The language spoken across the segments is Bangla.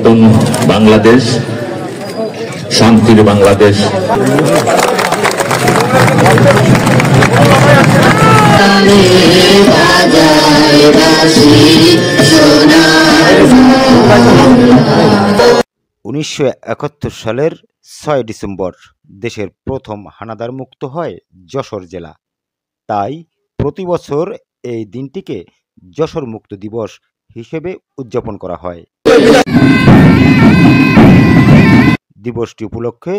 নতুন বাংলাদেশ, শান্তির বাংলাদেশ। উনিশশো ৭১ সালের ৬ ডিসেম্বর দেশের প্রথম হানাদার মুক্ত হয় যশোর জেলা। তাই প্রতি বছর এই দিনটিকে যশোর মুক্ত দিবস হিসেবে উদযাপন করা হয়। দিবসটি উপলক্ষে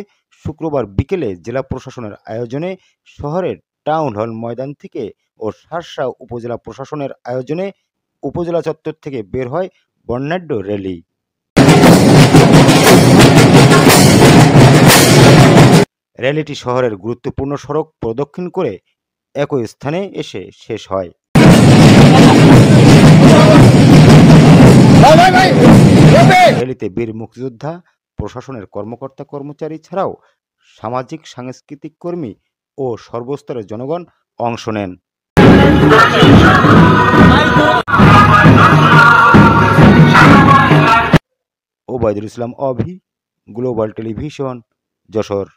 শুক্রবার বিকেলে জেলা প্রশাসনের আয়োজনে শহরের টাউন হল ময়দান থেকে ও শার্শা উপজেলা প্রশাসনের আয়োজনে উপজেলা চত্বর থেকে বের হয় বর্ণাঢ্য র্যালি। র্যালিটি শহরের গুরুত্বপূর্ণ সড়ক প্রদক্ষিণ করে একই স্থানে এসে শেষ হয়। র্যালিতে বীর মুক্তিযোদ্ধা, প্রশাসনের কর্মকর্তা কর্মচারী ছাড়াও সামাজিক সাংস্কৃতিক কর্মী ও সর্বস্তরের জনগণ অংশ নেন। ওবায়দুল ইসলাম অভি, গ্লোবাল টেলিভিশন, যশোর।